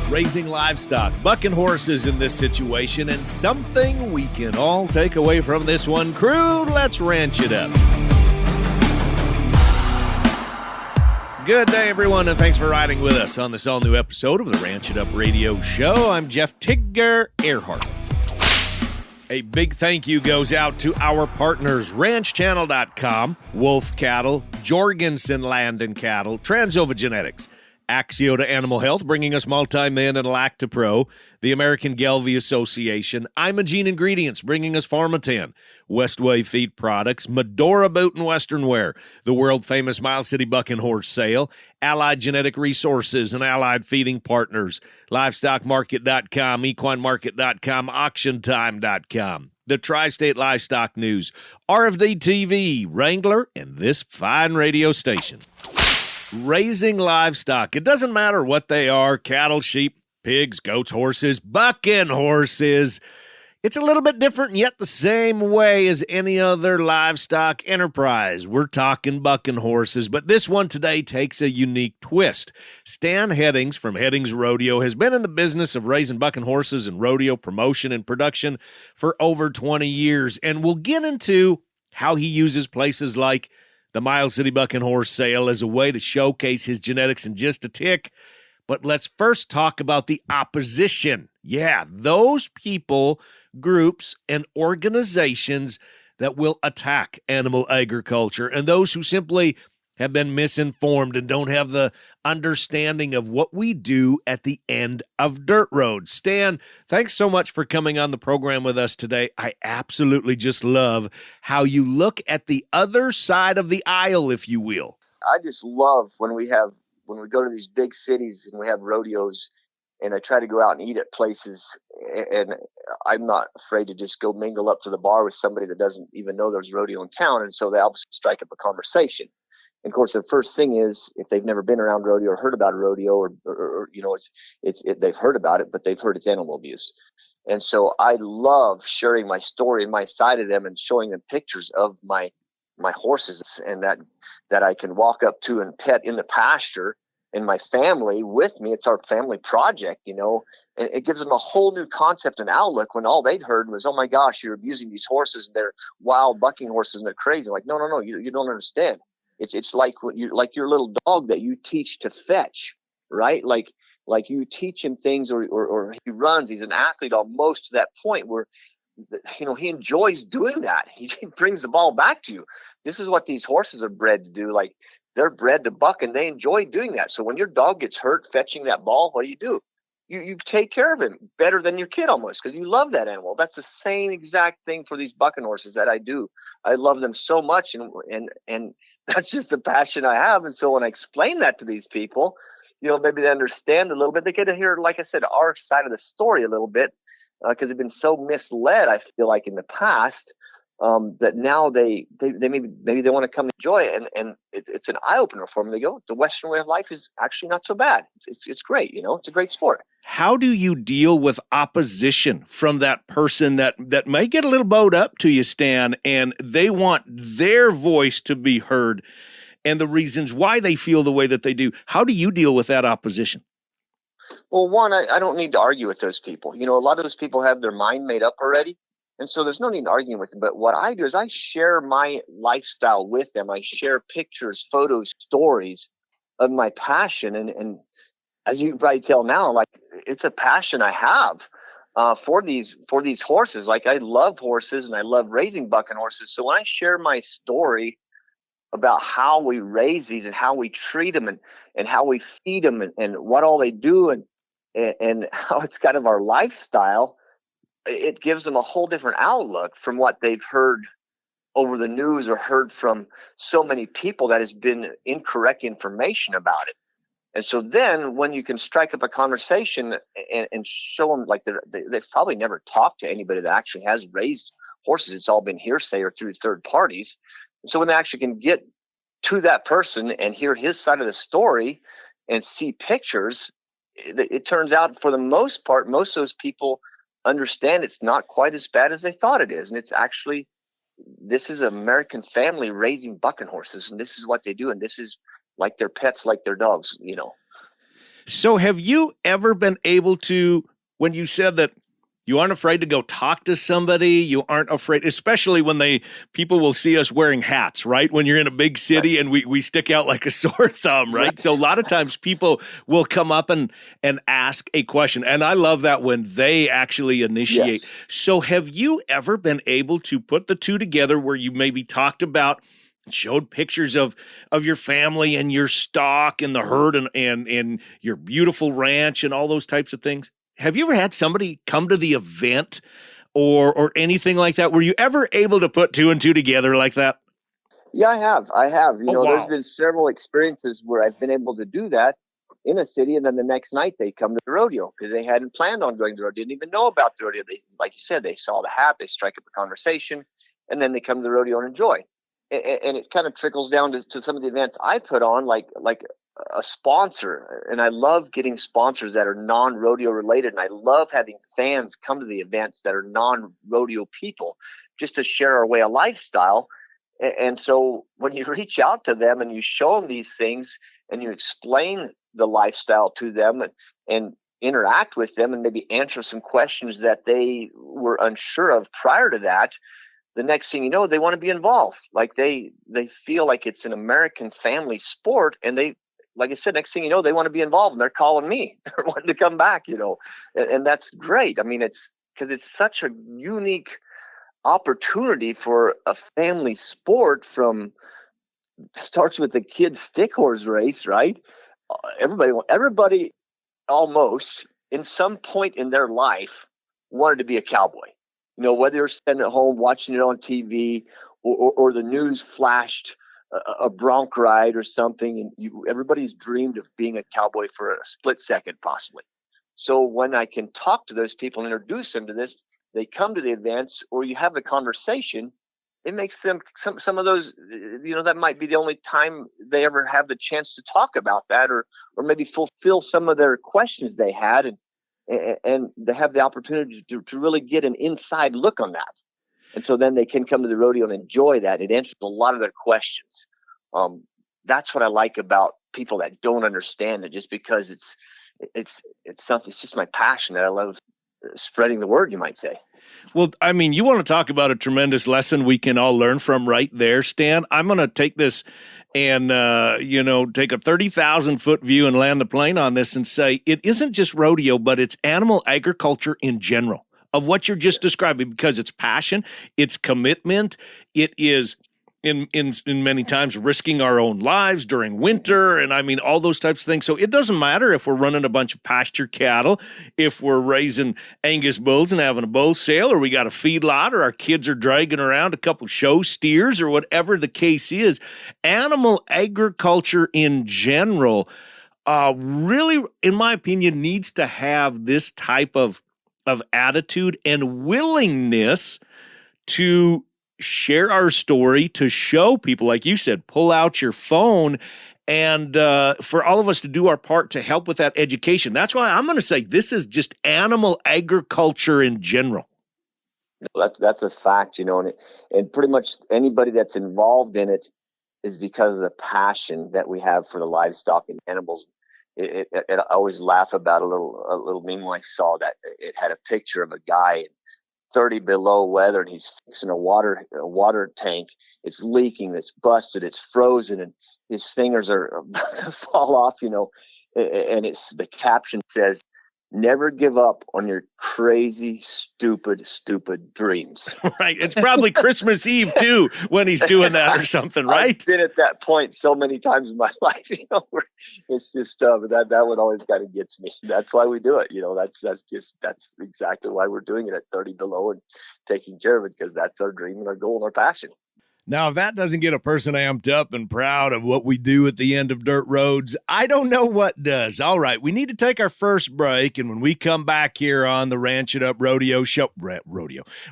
Raising livestock, bucking horses in this situation, and something we can all take away from this one. Crew, let's ranch it up. Good day, everyone, and thanks for riding with us on this all-new episode of the Ranch It Up Radio Show. I'm Jeff Tigger Earhart. A big thank you goes out to our partners, RanchChannel.com, Wolf Cattle, Jorgensen Land and Cattle, Transova Genetics, Axiota Animal Health, bringing us Multi-Min and Lactopro, the American Gelbvieh Association, Imogene Ingredients, bringing us Pharmatan, Westway Feed Products, Medora Boot and Western Wear, the world-famous Miles City Buck and Horse Sale, Allied Genetic Resources and Allied Feeding Partners, LivestockMarket.com, EquineMarket.com, AuctionTime.com, the Tri-State Livestock News, RFD TV, Wrangler, and this fine radio station. Raising livestock. It doesn't matter what they are, cattle, sheep, pigs, goats, horses, bucking horses. It's a little bit different and yet the same way as any other livestock enterprise. We're talking bucking horses, but this one today takes a unique twist. Stan Headings from Headings Rodeo has been in the business of raising bucking horses and rodeo promotion and production for over 20 years, and we'll get into how he uses places like the Miles City Buck and Horse Sale as a way to showcase his genetics in just a tick. But let's first talk about the opposition. Yeah, those people, groups, and organizations that will attack animal agriculture, and those who simply have been misinformed and don't have the understanding of what we do at the end of dirt roads. Stan, thanks so much for coming on the program with us today. I absolutely just love how you look at the other side of the aisle, if you will. I just love when we go to these big cities and we have rodeos, and I try to go out and eat at places, and I'm not afraid to just go mingle up to the bar with somebody that doesn't even know there's a rodeo in town, and so they'll strike up a conversation. And of course, the first thing is, if they've never been around rodeo or heard about a rodeo, or you know, they've heard about it, but they've heard it's animal abuse. And so I love sharing my story and my side of them and showing them pictures of my horses, and that I can walk up to and pet in the pasture, and my family with me. It's our family project, you know, and it gives them a whole new concept and outlook when all they'd heard was, oh my gosh, you're abusing these horses, and they're wild bucking horses and they're crazy. I'm like, no, you don't understand. It's like your little dog that you teach to fetch, right? Like you teach him things, or he runs. He's an athlete almost to that point where, you know, he enjoys doing that. He brings the ball back to you. This is what these horses are bred to do. Like, they're bred to buck, and they enjoy doing that. So when your dog gets hurt fetching that ball, what do? You take care of him better than your kid almost, because you love that animal. That's the same exact thing for these bucking horses that I do. I love them so much, and that's just a passion I have. And so when I explain that to these people, you know, maybe they understand a little bit. They get to hear, like I said, our side of the story a little bit, because they've been so misled, I feel like, in the past, that now they maybe they want to come enjoy it, and it's an eye opener for them. They go, the Western way of life is actually not so bad. It's great, you know. It's a great sport. How do you deal with opposition from that person that may get a little bowed up to you, Stan, and they want their voice to be heard and the reasons why they feel the way that they do? How do you deal with that opposition? Well, one, I don't need to argue with those people. You know, a lot of those people have their mind made up already. And so there's no need in arguing with them. But what I do is I share my lifestyle with them. I share pictures, photos, stories of my passion. And as you can probably tell now, like, it's a passion I have for these horses. Like, I love horses and I love raising bucking horses. So when I share my story about how we raise these and how we treat them and how we feed them and what all they do and how it's kind of our lifestyle, it gives them a whole different outlook from what they've heard over the news or heard from so many people that has been incorrect information about it. And so then when you can strike up a conversation and show them, like, they've probably never talked to anybody that actually has raised horses. It's all been hearsay or through third parties. And so when they actually can get to that person and hear his side of the story and see pictures, it turns out, for the most part, most of those people understand it's not quite as bad as they thought it is. And it's actually, this is an American family raising bucking horses, and this is what they do, and this is like their pets, like their dogs, you know. So have you ever been able to, when you said that you aren't afraid to go talk to somebody, you aren't afraid, especially when people will see us wearing hats, right? When you're in a big city and we stick out like a sore thumb, right? So a lot of times people will come up and ask a question. And I love that when they actually initiate. Yes. So have you ever been able to put the two together where you maybe talked about, showed pictures of your family and your stock and the herd and your beautiful ranch and all those types of things? Have you ever had somebody come to the event or anything like that? Were you ever able to put two and two together like that? Yeah, I have. Wow. There's been several experiences where I've been able to do that in a city, and then the next night they come to the rodeo because they hadn't planned on going to the rodeo, didn't even know about the rodeo. They, like you said, they saw the hat, they strike up a conversation, and then they come to the rodeo and enjoy. And it kind of trickles down to some of the events I put on, like a sponsor. And I love getting sponsors that are non-rodeo related. And I love having fans come to the events that are non-rodeo people just to share our way of lifestyle. And so when you reach out to them and you show them these things and you explain the lifestyle to them and interact with them and maybe answer some questions that they were unsure of prior to that, the next thing you know, they want to be involved. Like they feel like it's an American family sport, and they, like I said, next thing you know, they want to be involved, and they're calling me. They're wanting to come back, and that's great. I mean, it's because it's such a unique opportunity for a family sport. From starts with the kids' stick horse race, right? Everybody almost in some point in their life wanted to be a cowboy. Whether you're sitting at home watching it on TV or the news flashed a Bronc ride or something, and everybody's dreamed of being a cowboy for a split second, possibly. So when I can talk to those people and introduce them to this, they come to the events, or you have the conversation. It makes them some of those, that might be the only time they ever have the chance to talk about that, or maybe fulfill some of their questions they had, and they have the opportunity to really get an inside look on that. And so then they can come to the rodeo and enjoy that. It answers a lot of their questions. That's what I like about people that don't understand it, just because it's something, it's just my passion that I love spreading the word, you might say. Well, I mean, you want to talk about a tremendous lesson we can all learn from right there, Stan. I'm going to take this and, take a 30,000-foot view and land the plane on this and say it isn't just rodeo, but it's animal agriculture in general of what you're just describing, because it's passion, it's commitment, it is in many times risking our own lives during winter, and I mean all those types of things. So it doesn't matter if we're running a bunch of pasture cattle, if we're raising Angus bulls and having a bull sale, or we got a feedlot, or our kids are dragging around a couple show steers, or whatever the case is. Animal agriculture in general really, in my opinion, needs to have this type of attitude and willingness to share our story, to show people, like you said, pull out your phone, and for all of us to do our part to help with that education. That's why I'm going to say this is just animal agriculture in general. That's a fact, and pretty much anybody that's involved in it is because of the passion that we have for the livestock and animals. I always laugh about a little meme when I saw that it had a picture of a guy 30 below weather, and he's fixing a water tank. It's leaking, it's busted, it's frozen, and his fingers are about to fall off, and it's the caption says, "Never give up on your crazy, stupid dreams." Right. It's probably Christmas Eve too when he's doing that or something, right? I've been at that point so many times in my life, where it's just that one always kind of gets me. That's why we do it. That's exactly why we're doing it at 30 below and taking care of it, because that's our dream and our goal and our passion. Now, if that doesn't get a person amped up and proud of what we do at the end of dirt roads, I don't know what does. All right, we need to take our first break, and when we come back here on the Ranch It Up Rodeo Show,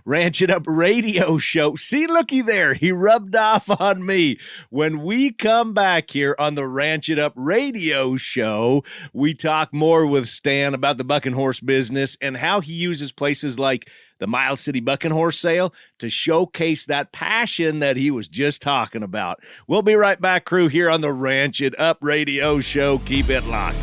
Ranch It Up Radio Show, see, looky there, he rubbed off on me. When we come back here on the Ranch It Up Radio Show, we talk more with Stan about the bucking horse business and how he uses places like the Miles City Bucking Horse Sale to showcase that passion that he was just talking about. We'll be right back, crew, here on the Ranch It Up Radio Show. Keep it locked.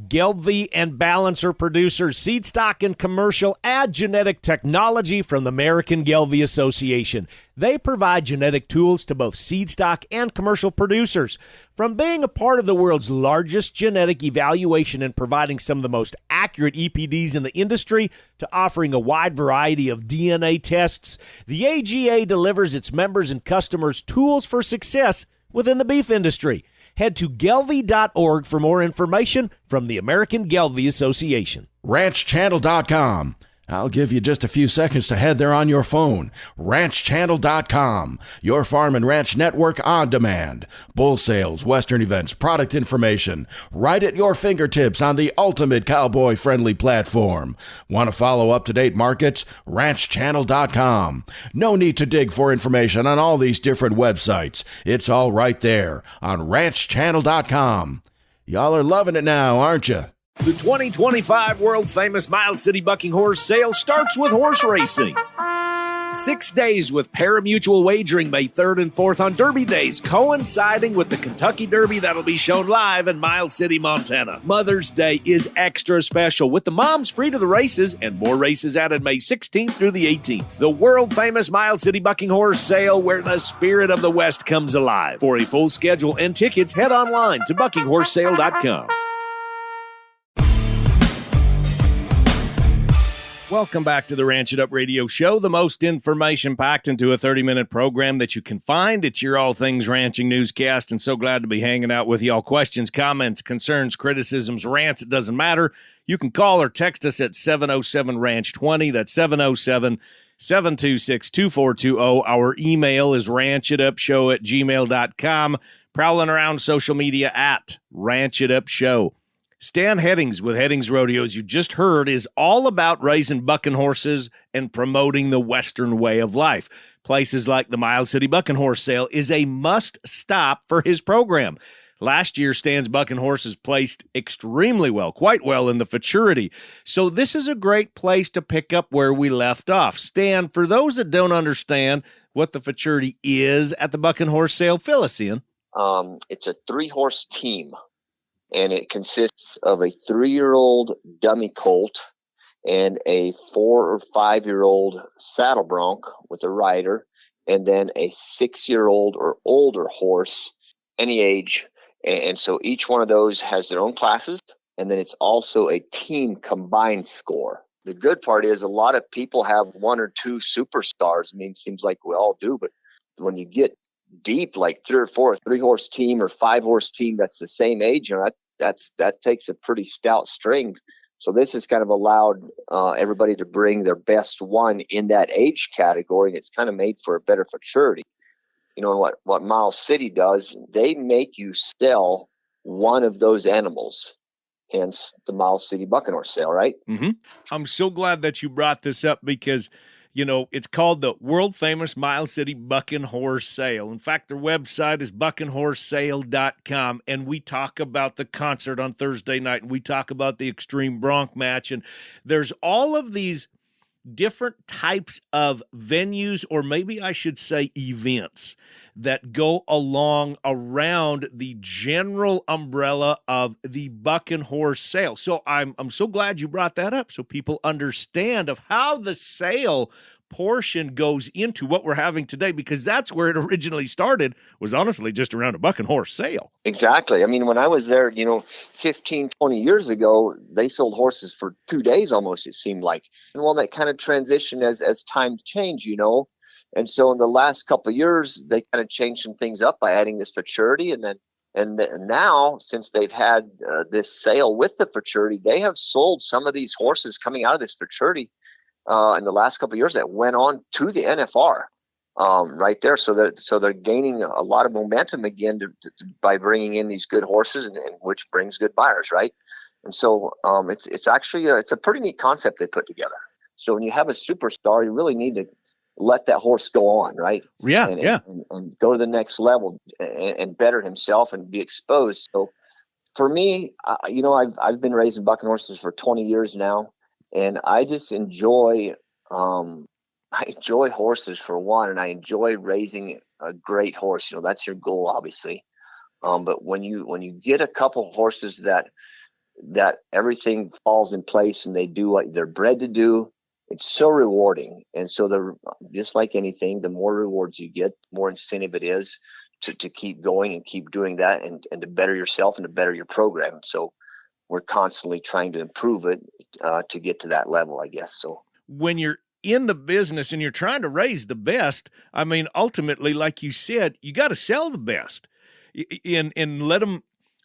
Gelbvieh and Balancer producers, seed stock and commercial, add genetic technology from the American Gelbvieh Association. They provide genetic tools to both seed stock and commercial producers. From being a part of the world's largest genetic evaluation and providing some of the most accurate EPDs in the industry to offering a wide variety of DNA tests, the AGA delivers its members and customers tools for success within the beef industry. Head to gelbvieh.org for more information from the American Gelbvieh Association. ranchchannel.com. I'll give you just a few seconds to head there on your phone. ranchchannel.com, your farm and ranch network on demand. Bull sales, western events, product information, right at your fingertips on the ultimate cowboy-friendly platform. Want to follow up-to-date markets? ranchchannel.com. No need to dig for information on all these different websites. It's all right there on ranchchannel.com. Y'all are loving it now, aren't you? The 2025 world-famous Miles City Bucking Horse Sale starts with horse racing. 6 days with pari-mutuel wagering May 3rd and 4th on Derby days, coinciding with the Kentucky Derby that'll be shown live in Miles City, Montana. Mother's Day is extra special with the moms free to the races and more races added May 16th through the 18th. The world-famous Miles City Bucking Horse Sale where the spirit of the West comes alive. For a full schedule and tickets, head online to buckinghorsesale.com. Welcome back to the Ranch It Up Radio Show, the most information packed into a 30-minute program that you can find. It's your all things ranching newscast, and so glad to be hanging out with y'all. Questions, comments, concerns, criticisms, rants, it doesn't matter. You can call or text us at 707-RANCH-20. That's 707-726-2420. Our email is ranchitupshow@gmail.com. Prowling around social media at Ranch It Up Show. Stan Headings with Headings Rodeo, as you just heard, is all about raising bucking horses and promoting the Western way of life. Places like the Miles City Bucking Horse Sale is a must-stop for his program. Last year, Stan's bucking horses placed extremely well, quite well in the Futurity. So this is a great place to pick up where we left off. Stan, for those that don't understand what the Futurity is at the Bucking Horse Sale, fill us in. It's a 3-horse team. And it consists of a 3-year-old dummy colt and a 4 or 5-year-old saddle bronc with a rider, and then a 6-year-old or older horse, any age. And so each one of those has their own classes, and then it's also a team combined score. The good part is a lot of people have 1 or 2 superstars. I mean, it seems like we all do, but when you get deep, like 3 or 4, 3-horse team or 5-horse team that's the same age, that takes a pretty stout string. So this has kind of allowed everybody to bring their best one in that age category, and it's kind of made for a better Futurity. You know what Miles City does, they make you sell one of those animals, hence the Miles City Bucking Horse Sale, right? Mm-hmm. I'm so glad that you brought this up because it's called the world-famous Miles City Bucking Horse Sale. In fact, their website is buckinghorsesale.com, and we talk about the concert on Thursday night, and we talk about the Extreme Bronc match, and there's all of these different types of venues, or maybe I should say events, that go along around the general umbrella of the Bucking Horse Sale. So I'm so glad you brought that up so people understand of how the sale portion goes into what we're having today, because that's where it originally started, was honestly just around a Bucking Horse Sale. Exactly. I mean, when I was there, 15, 20 years ago, they sold horses for 2 days almost, it seemed like. And well, that kind of transitioned as time changed, And so in the last couple of years, they kind of changed some things up by adding this Futurity. And now, since they've had this sale with the Futurity, they have sold some of these horses coming out of this Futurity in the last couple of years that went on to the NFR right there. So they're gaining a lot of momentum again by bringing in these good horses, and which brings good buyers, right? And so it's actually it's a pretty neat concept they put together. So when you have a superstar, you really need to let that horse go on, right? Yeah, and go to the next level and better himself and be exposed. So for me, I've been raising bucking horses for 20 years now, and I just enjoy horses for one, and I enjoy raising a great horse. That's your goal, obviously. But when you get a couple horses that that everything falls in place and they do what they're bred to do. It's so rewarding. And so just like anything, the more rewards you get, the more incentive it is to keep going and keep doing that and to better yourself and to better your program. So we're constantly trying to improve it to get to that level, I guess. So when you're in the business and you're trying to raise the best, I mean, ultimately, like you said, you got to sell the best and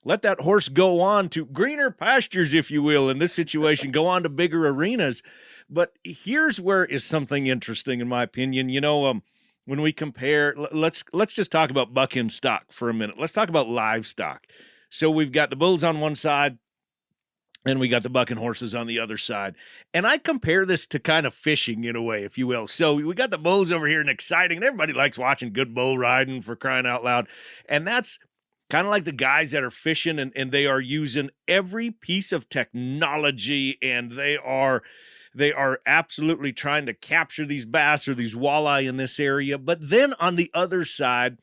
let that horse go on to greener pastures, if you will, in this situation, go on to bigger arenas. But here's where is something interesting, in my opinion. When we compare, let's just talk about buck in stock for a minute. Let's talk about livestock. So we've got the bulls on one side, and we got the bucking horses on the other side. And I compare this to kind of fishing in a way, if you will. So we got the bulls over here and exciting. And everybody likes watching good bull riding, for crying out loud. And that's kind of like the guys that are fishing and they are using every piece of technology, and they are absolutely trying to capture these bass or these walleye in this area. But then on the other side,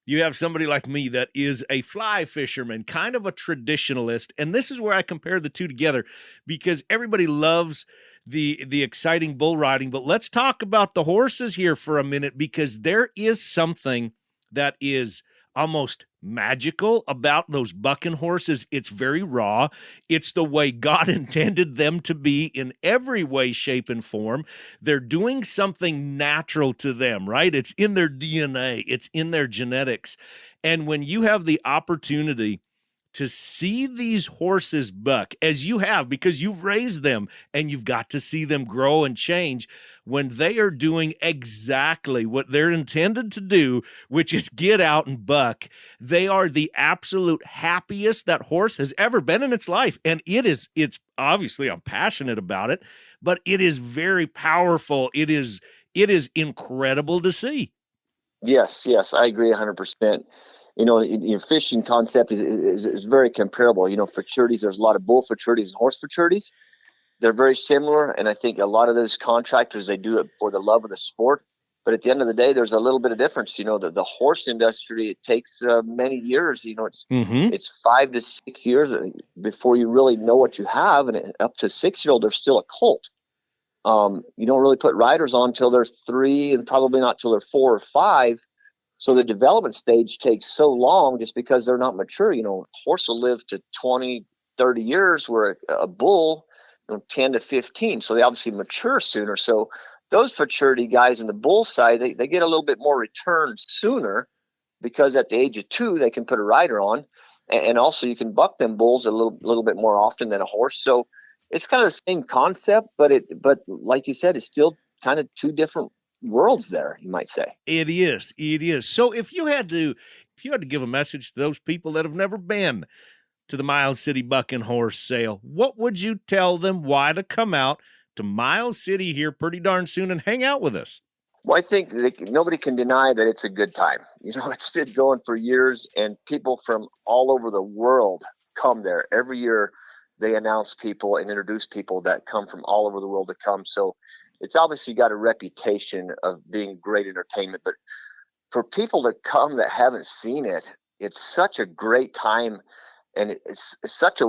you have somebody like me that is a fly fisherman, kind of a traditionalist. And this is where I compare the two together, because everybody loves the exciting bull riding. But let's talk about the horses here for a minute, because there is something that is almost magical about those bucking horses. It's very raw. It's the way God intended them to be in every way, shape, and form. They're doing something natural to them, right? It's in their DNA. It's in their genetics. And when you have the opportunity to see these horses buck, as you have, because you've raised them and you've got to see them grow and change, when they are doing exactly what they're intended to do, which is get out and buck, they are the absolute happiest that horse has ever been in its life. And it's obviously, I'm passionate about it, but it is very powerful. It is incredible to see. Yes, I agree 100%. Fishing concept is very comparable. Futurities, there's a lot of bull futurities and horse futurities. They're very similar, and I think a lot of those contractors, they do it for the love of the sport. But at the end of the day, there's a little bit of difference. The horse industry, it takes many years. It's 5 to 6 years before you really know what you have, and up to 6-year-old, they're still a colt. You don't really put riders on until they're 3, and probably not till they're 4 or 5. So the development stage takes so long just because they're not mature. Horse will live to 20, 30 years, where a bull, 10 to 15. So they obviously mature sooner. So those futurity guys in the bull side, they get a little bit more return sooner, because at the age of 2, they can put a rider on. And also you can buck them bulls a little bit more often than a horse. So it's kind of the same concept, but like you said, it's still kind of two different worlds there, you might say. It is. So if you had to give a message to those people that have never been to the Miles City Bucking Horse Sale, what would you tell them why to come out to Miles City here pretty darn soon and hang out with us? Well, I think nobody can deny that it's a good time. It's been going for years, and people from all over the world come there. Every year they announce people and introduce people that come from all over the world to come. So it's obviously got a reputation of being great entertainment. But for people to come that haven't seen it, it's such a great time. And it's such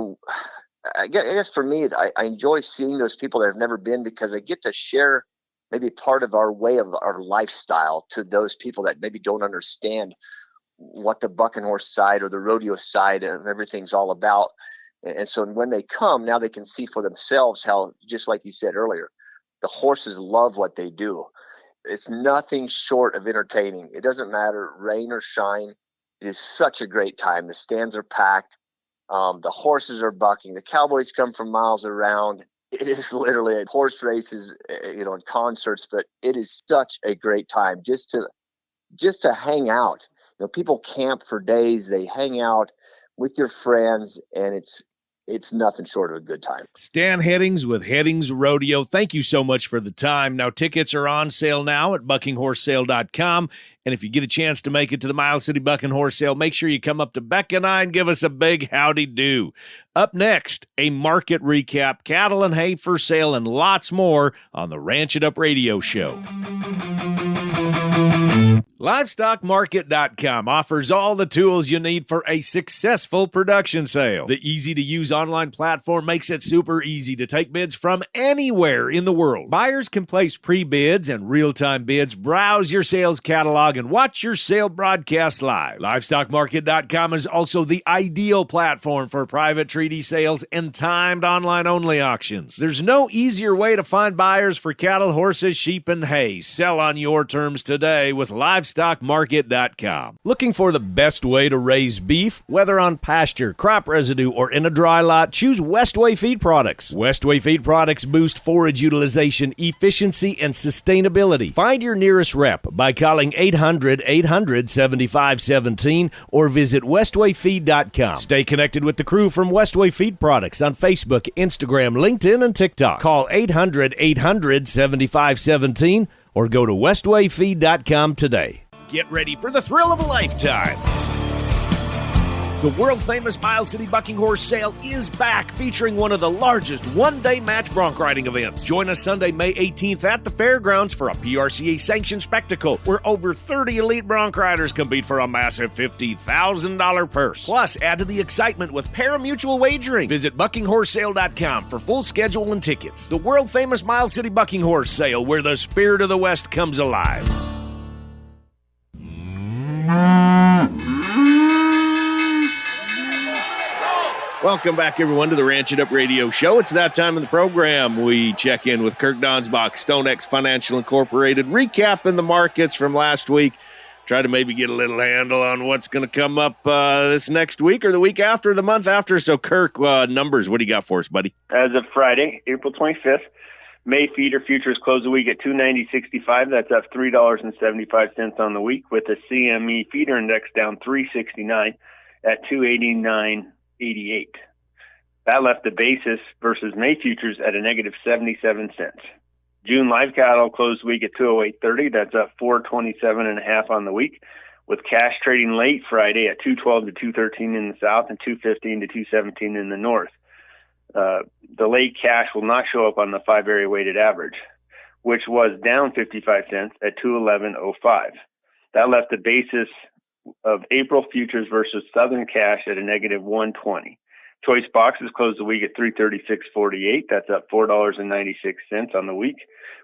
I guess for me, I enjoy seeing those people that have never been, because I get to share maybe part of our way of our lifestyle to those people that maybe don't understand what the bucking horse side or the rodeo side of everything's all about. And so when they come, now they can see for themselves how, just like you said earlier, the horses love what they do. It's nothing short of entertaining. It doesn't matter, rain or shine. It is such a great time. The stands are packed. The horses are bucking. The cowboys come from miles around. It is literally horse races, and concerts, but it is such a great time just to hang out. People camp for days. They hang out with your friends, and it's nothing short of a good time. Stan Headings with Headings Rodeo, thank you so much for the time. Now, tickets are on sale now at buckinghorsesale.com. And if you get a chance to make it to the Miles City Bucking Horse Sale, make sure you come up to Beck and I and give us a big howdy do. Up next, a market recap, cattle and hay for sale, and lots more on the Ranch It Up Radio Show. LivestockMarket.com offers all the tools you need for a successful production sale. The easy-to-use online platform makes it super easy to take bids from anywhere in the world. Buyers can place pre-bids and real-time bids, browse your sales catalog, and watch your sale broadcast live. LivestockMarket.com is also the ideal platform for private treaty sales and timed online-only auctions. There's no easier way to find buyers for cattle, horses, sheep, and hay. Sell on your terms today with LivestockMarket.com. Looking for the best way to raise beef, whether on pasture, crop residue, or in a dry lot? Choose Westway Feed Products. Westway Feed Products boost forage utilization, efficiency, and sustainability. Find your nearest rep by calling 800-800-7517 or visit westwayfeed.com. Stay connected with the crew from Westway Feed Products on Facebook, Instagram, LinkedIn, and TikTok. Call 800-800-7517 or go to westwayfeed.com today. Get ready for the thrill of a lifetime. The world-famous Mile City Bucking Horse Sale is back, featuring one of the largest one-day match bronc riding events. Join us Sunday, May 18th at the fairgrounds for a PRCA-sanctioned spectacle where over 30 elite bronc riders compete for a massive $50,000 purse. Plus, add to the excitement with pari-mutuel wagering. Visit buckinghorsesale.com for full schedule and tickets. The world-famous Mile City Bucking Horse Sale, where the spirit of the West comes alive. Welcome back, everyone, to the Ranch It Up Radio Show. It's that time of the program. We check in with Kirk Donsbach, StoneX Financial Incorporated, recapping the markets from last week. Try to maybe get a little handle on what's going to come up this next week or the week after, the month after. So, Kirk, numbers, what do you got for us, buddy? As of Friday, April 25th, May feeder futures close the week at $290.65. That's up $3.75 on the week, with the CME feeder index down 369 at 289.88. That left the basis versus May futures at a negative 77 cents. June live cattle closed the week at 208.30. That's up 427.5 on the week, with cash trading late Friday at 212 to 213 in the south and 215 to 217 in the north. The late cash will not show up on the 5-area weighted average, which was down 55 cents at 211.05. That left the basis of April futures versus Southern cash at a negative 120. Choice boxes closed the week at 336.48. That's up $4.96 on the week.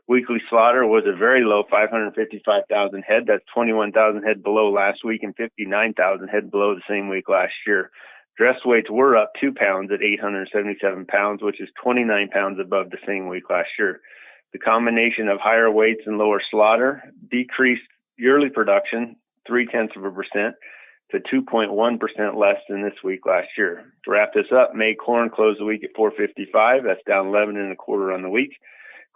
Weekly slaughter was a very low 555,000 head. That's 21,000 head below last week and 59,000 head below the same week last year. Dress weights were up 2 pounds at 877 pounds, which is 29 pounds above the same week last year. The combination of higher weights and lower slaughter decreased yearly production 0.3% to 2.1% less than this week last year. To wrap this up, May corn closed the week at 455. That's down 11.25 on the week.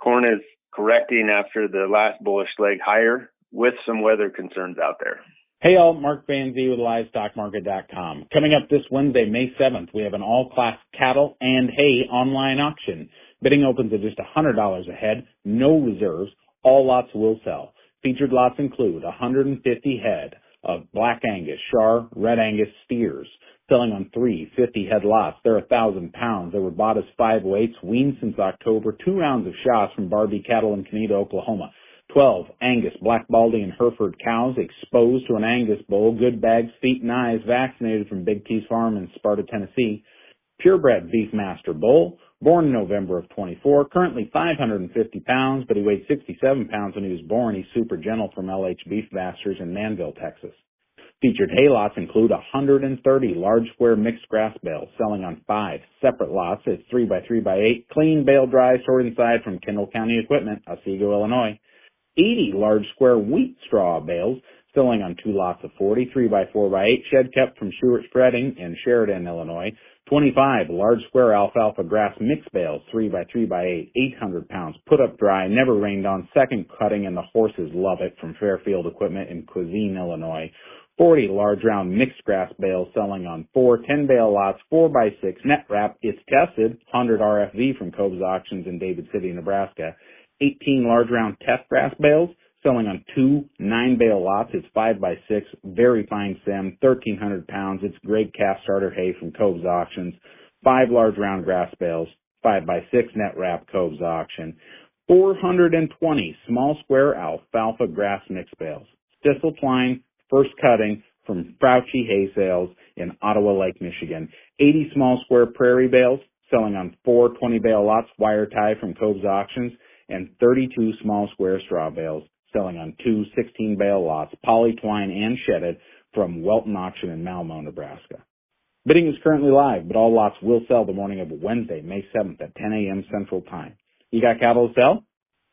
Corn is correcting after the last bullish leg higher with some weather concerns out there. Hey all, Mark VanZee with LivestockMarket.com. Coming up this Wednesday, May 7th, we have an all-class cattle and hay online auction. Bidding opens at just $100 a head, no reserves, all lots will sell. Featured lots include 150 head of Black Angus, Shar, Red Angus steers, selling on 3 50-head lots. They're 1,000 pounds. They were bought as 5 weights, weaned since October, 2 rounds of shots from Barbie Cattle in Canada, Oklahoma. 12 Angus, Black Baldy, and Hereford cows exposed to an Angus bull, good bags, feet, and eyes, vaccinated from Big T's Farm in Sparta, Tennessee. Purebred Beefmaster bull, born in November of 24, currently 550 pounds, but he weighed 67 pounds when he was born. He's super gentle from LH Beef Masters in Manville, Texas. Featured hay lots include 130 large square mixed grass bales, selling on 5 separate lots. It's 3x3x8, clean, bale dry, stored inside from Kendall County Equipment, Otsego, Illinois. 80 large square wheat straw bales, selling on 2 lots of 40, 3x4x8, shed kept from Stewart Spreading in Sheridan, Illinois. 25 large square alfalfa grass mix bales, 3x3x8, 800 pounds, put up dry, never rained on, second cutting, and the horses love it, from Fairfield Equipment in Cuisine, Illinois. 40 large round mixed grass bales, selling on 4 10-bale lots, 4x6 net wrap. It's tested, 100 RFV from Cobb's Auctions in David City, Nebraska. 18 large round test grass bales, selling on 2 9-bale lots. It's 5x6, very fine stem, 1,300 pounds. It's great calf starter hay from Cobb's Auctions. 5 large round grass bales, 5x6 net wrap, Cobb's Auction. 420 small square alfalfa grass mix bales, thistle twine, first cutting from Fauci Hay Sales in Ottawa Lake, Michigan. 80 small square prairie bales selling on 4 20-bale lots wire tie from Cove's Auctions, and 32 small square straw bales selling on 2 16-bale lots, poly twine and shedded from Welton Auction in Malmo, Nebraska. Bidding is currently live, but all lots will sell the morning of Wednesday, May 7th at 10 a.m. Central Time. You got cattle to sell?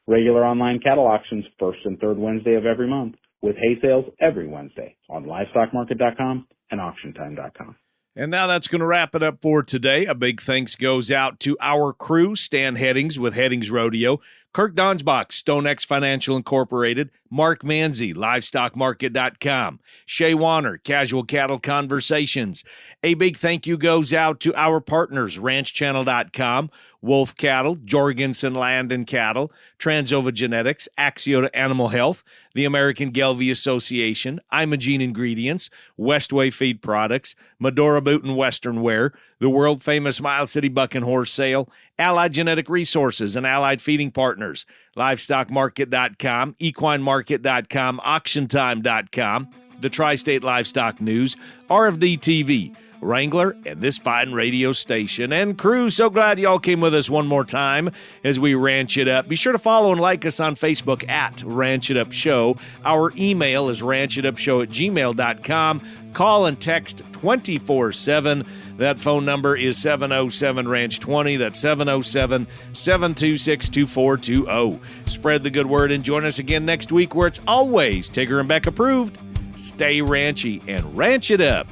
Regular online cattle auctions first and third Wednesday of every month, with hay sales every Wednesday on livestockmarket.com and auctiontime.com. And now that's going to wrap it up for today. A big thanks goes out to our crew, Stan Headings with Headings Rodeo, Kirk Donsbach, StoneX Financial Incorporated, Mark VanZee, LivestockMarket.com, Shay Warner, Casual Cattle Conversations. A big thank you goes out to our partners, RanchChannel.com, Wolf Cattle, Jorgensen Land and Cattle, Transova Genetics, Axiota Animal Health, the American Gelbvieh Association, Imogene Ingredients, Westway Feed Products, Medora Boot and Western Wear, the world-famous Miles City Buck and Horse Sale, Allied Genetic Resources and Allied Feeding Partners, LivestockMarket.com, EquineMarket.com, AuctionTime.com, the Tri-State Livestock News, RFD TV, Wrangler, and this fine radio station. And crew, so glad y'all came with us one more time as we ranch it up. Be sure to follow and like us on Facebook at Ranch It Up Show. Our email is ranchitupshow@gmail.com. Call and text 24/7. That phone number is 707-RANCH-20. That's 707-726-2420. Spread the good word and join us again next week where it's always Tigger and Beck approved. Stay ranchy and ranch it up.